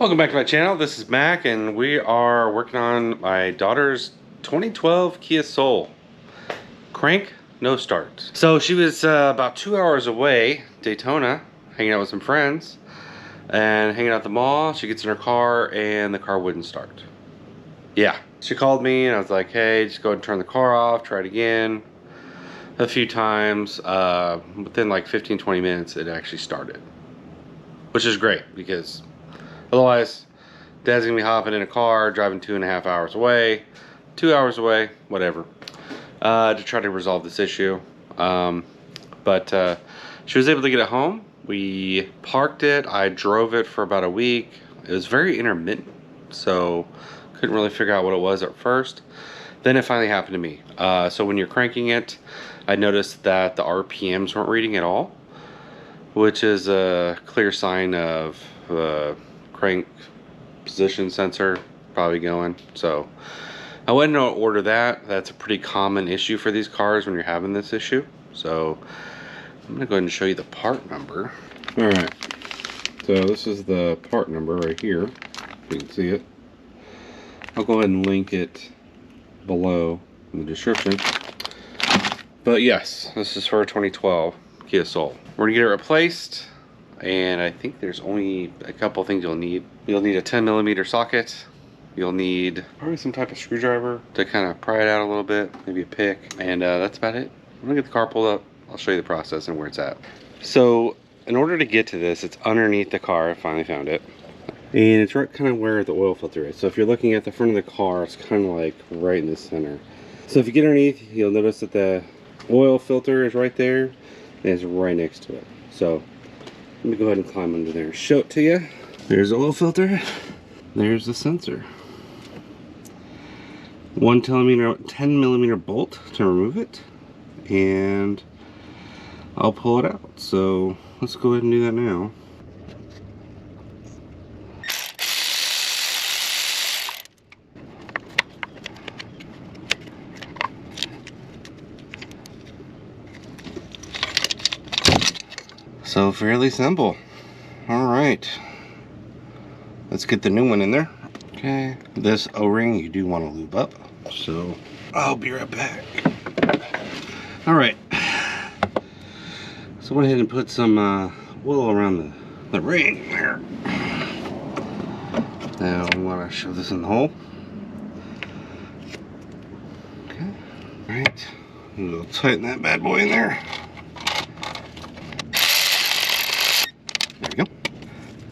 Welcome back to my channel. This is Mac and we are working on my daughter's 2012 Kia Soul. Crank, no start. So she was about 2 hours away, Daytona, hanging out with some friends and hanging out at the mall. She gets in her car and the car wouldn't start. Yeah, she called me and I was like, hey, just go ahead and turn the car off, try it again. A few times, within like 15-20 minutes it actually started, which is great because otherwise, Dad's gonna be hopping in a car, driving 2.5 hours away, 2 hours away, whatever, to try to resolve this issue. But she was able to get it home. We parked it. I drove it for about a week. It was very intermittent, so couldn't really figure out what it was at first. Then it finally happened to me. So when you're cranking it, I noticed that the RPMs weren't reading at all, which is a clear sign of crank position sensor probably going. So I went and ordered that. That's a pretty common issue for these cars when you're having this issue. So I'm gonna go ahead and show you the part number. All right, so this is the part number right here. You can see it. I'll go ahead and link it below in the description. But yes, this is for a 2012 Kia Soul. We're gonna get it replaced. And I think there's only a couple things you'll need. You'll need a 10mm socket. You'll need probably some type of screwdriver to kind of pry it out a little bit, maybe a pick, and that's about it. I'm gonna get the car pulled up. I'll show you the process and where it's at. So in order to get to this, it's underneath the car. I finally found it. And it's right kind of where the oil filter is. So if you're looking at the front of the car, it's kind of like right in the center. So if you get underneath, you'll notice that the oil filter is right there and it's right next to it. So let me go ahead and climb under there and show it to you. There's the oil filter. There's the sensor. 10mm bolt to remove it. And I'll pull it out. So let's go ahead and do that now. So fairly simple. All right, let's get the new one in there. Okay, this O-ring you do want to lube up, so I'll be right back. All right, so I went ahead and put some oil around the ring there. Now we want to shove this in the hole. Okay, all right, we'll tighten that bad boy in there.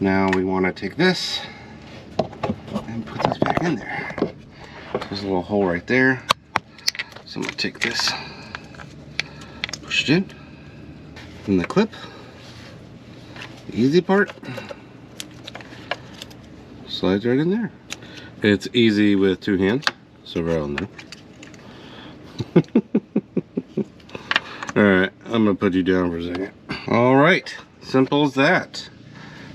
Now we want to take this and put this back in there. There's a little hole right there. So I'm going to take this, push it in, and the clip, the easy part, slides right in there. It's easy with two hands, so right on there. Alright, I'm going to put you down for a second. Alright, simple as that.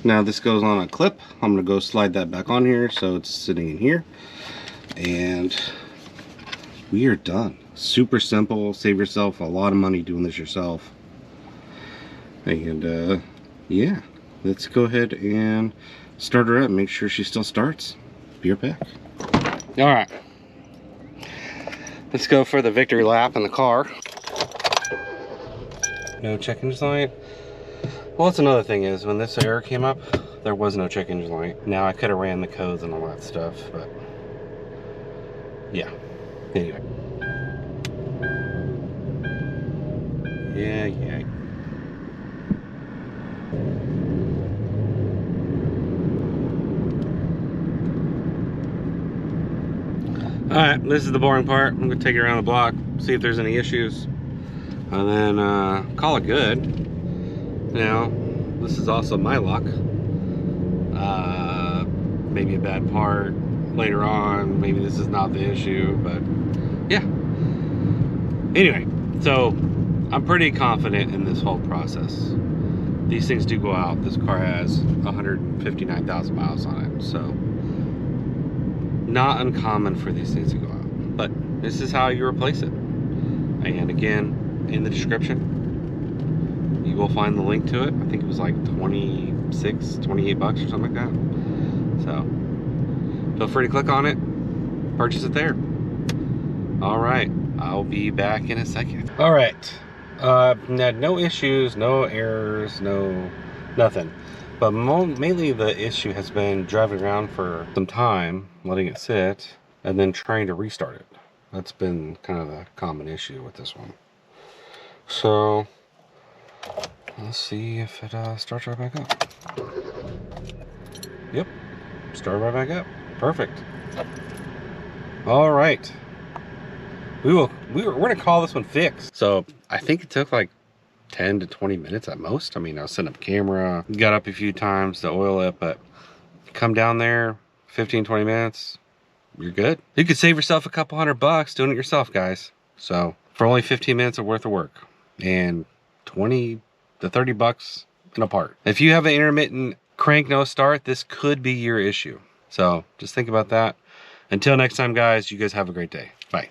Now this goes on a clip. I'm gonna go slide that back on here so it's sitting in here. And we are done. Super simple. Save yourself a lot of money doing this yourself. And yeah, let's go ahead and start her up. Make sure she still starts. Be right back. All right. Let's go for the victory lap in the car. No check engine light. Well, that's another thing is when this error came up, there was no check engine light. Now I could have ran the codes and all that stuff, but yeah. Anyway. Yeah. Alright, this is the boring part. I'm gonna take it around the block, see if there's any issues, and then call it good. Now, this is also my luck. Maybe a bad part later on. Maybe this is not the issue, but yeah. Anyway, so I'm pretty confident in this whole process. These things do go out. This car has 159,000 miles on it, so not uncommon for these things to go out. But this is how you replace it. And again, in the description, you will find the link to it. I think it was like 28 bucks or something like that. So feel free to click on it, purchase it there. All right, I'll be back in a second. All right, no issues, no errors, nothing. But mainly the issue has been driving around for some time, letting it sit, and then trying to restart it. That's been kind of a common issue with this one. So let's see if it starts right back up. Yep, start right back up. Perfect. All right. We're gonna call this one fixed. So I think it took like 10 to 20 minutes at most. I mean, I was setting up camera, got up a few times to oil it, but come down there, 15-20 minutes, you're good. You could save yourself a couple $100 doing it yourself, guys. So for only 15 minutes of worth of work and 20 to 30 bucks in a part. If you have an intermittent crank no start, this could be your issue. So just think about that. Until next time, guys, you guys have a great day. Bye.